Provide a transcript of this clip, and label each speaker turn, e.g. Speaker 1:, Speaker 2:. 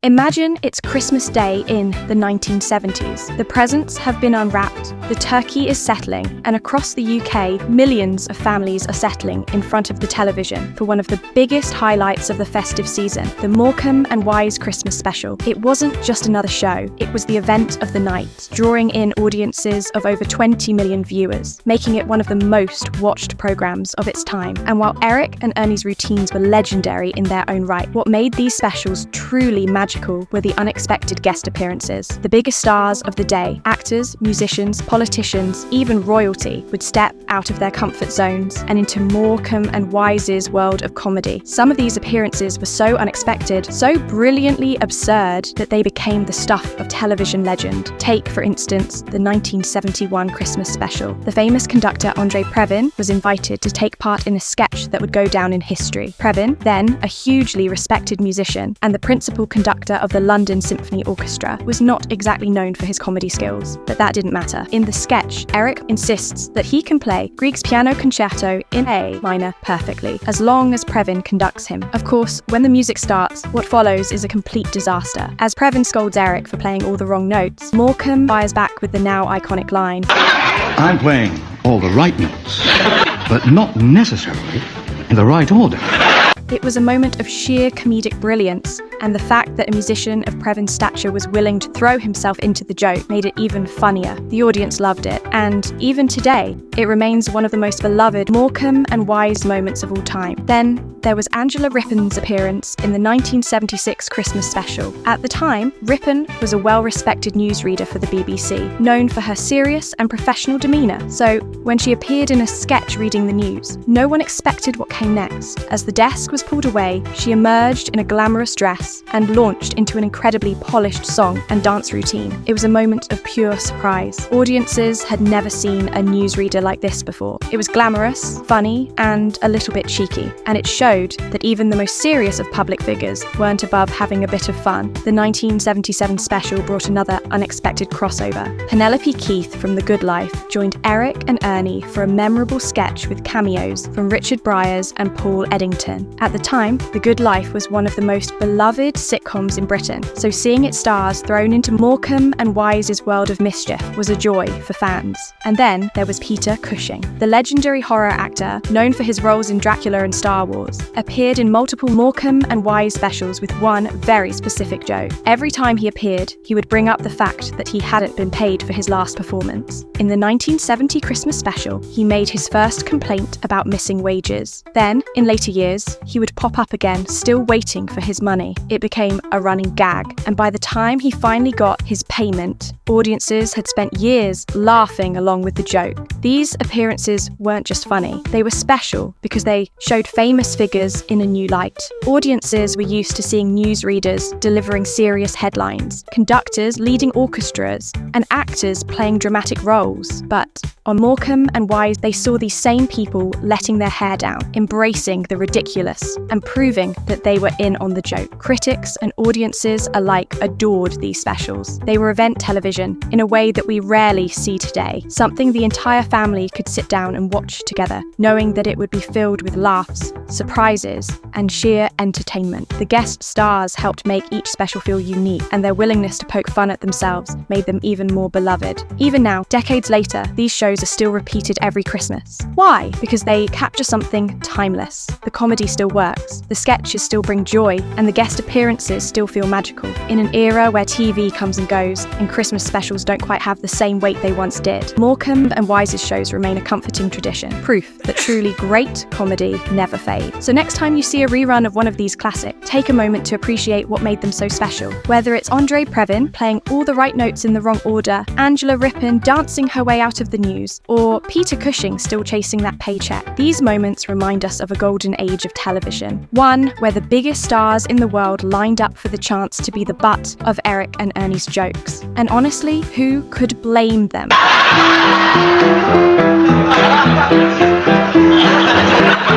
Speaker 1: Imagine it's Christmas Day in the 1970s. The presents have been unwrapped, the turkey is settling, and across the UK, millions of families are settling in front of the television for one of the biggest highlights of the festive season, the Morecambe and Wise Christmas special. It wasn't just another show, it was the event of the night, drawing in audiences of over 20 million viewers, making it one of the most watched programmes of its time. And while Eric and Ernie's routines were legendary in their own right, what made these specials truly magical were the unexpected guest appearances. The biggest stars of the day, actors, musicians, politicians, even royalty, would step out of their comfort zones and into Morecambe and Wise's world of comedy. Some of these appearances were so unexpected, so brilliantly absurd, that they became the stuff of television legend. Take, for instance, the 1971 Christmas special. The famous conductor André Previn was invited to take part in a sketch that would go down in history. Previn, then a hugely respected musician and the principal conductor of the London Symphony Orchestra, was not exactly known for his comedy skills, but that didn't matter. In the sketch, Eric insists that he can play Grieg's Piano Concerto in A minor perfectly, as long as Previn conducts him. Of course, when the music starts, what follows is a complete disaster. As Previn scolds Eric for playing all the wrong notes, Morecambe fires back with the now iconic line,
Speaker 2: "I'm playing all the right notes, but not necessarily in the right order."
Speaker 1: It was a moment of sheer comedic brilliance, and the fact that a musician of Previn's stature was willing to throw himself into the joke made it even funnier. The audience loved it, and even today, it remains one of the most beloved Morecambe and Wise moments of all time. Then, there was Angela Rippon's appearance in the 1976 Christmas special. At the time, Rippon was a well-respected newsreader for the BBC, known for her serious and professional demeanour. So, when she appeared in a sketch reading the news, no one expected what came next. As the desk was pulled away, she emerged in a glamorous dress and launched into an incredibly polished song and dance routine. It was a moment of pure surprise. Audiences had never seen a newsreader like this before. It was glamorous, funny, and a little bit cheeky, and it showed that even the most serious of public figures weren't above having a bit of fun. The 1977 special brought another unexpected crossover. Penelope Keith from The Good Life joined Eric and Ernie for a memorable sketch with cameos from Richard Briers and Paul Eddington. At the time, The Good Life was one of the most beloved sitcoms in Britain, so seeing its stars thrown into Morecambe and Wise's world of mischief was a joy for fans. And then there was Peter Cushing. The legendary horror actor, known for his roles in Dracula and Star Wars, appeared in multiple Morecambe and Wise specials with one very specific joke. Every time he appeared, he would bring up the fact that he hadn't been paid for his last performance. In the 1970 Christmas special, he made his first complaint about missing wages. Then, in later years, he would pop up again, still waiting for his money. It became a running gag, and by the time he finally got his payment, audiences had spent years laughing along with the joke. These appearances weren't just funny, they were special because they showed famous figures in a new light. Audiences were used to seeing newsreaders delivering serious headlines, conductors leading orchestras, and actors playing dramatic roles. But on Morecambe and Wise, they saw these same people letting their hair down, embracing the ridiculous, and proving that they were in on the joke. Critics and audiences alike adored these specials. They were event television in a way that we rarely see today, something the entire family could sit down and watch together, knowing that it would be filled with laughs, surprises, and sheer entertainment. The guest stars helped make each special feel unique, and their willingness to poke fun at themselves made them even more beloved. Even now, decades later, these shows are still repeated every Christmas. Why? Because they capture something timeless. The comedy still works, the sketches still bring joy, and the guest appearances still feel magical. In an era where TV comes and goes, and Christmas specials don't quite have the same weight they once did, Morecambe and Wise's shows remain a comforting tradition, proof that truly great comedy never fades. So next time you see a rerun of one of these classics, take a moment to appreciate what made them so special. Whether it's André Previn playing all the right notes in the wrong order, Angela Rippon dancing her way out of the news, or Peter Cushing still chasing that paycheck, these moments remind us of a golden age of television. One where the biggest stars in the world lined up for the chance to be the butt of Eric and Ernie's jokes. And honestly, who could blame them?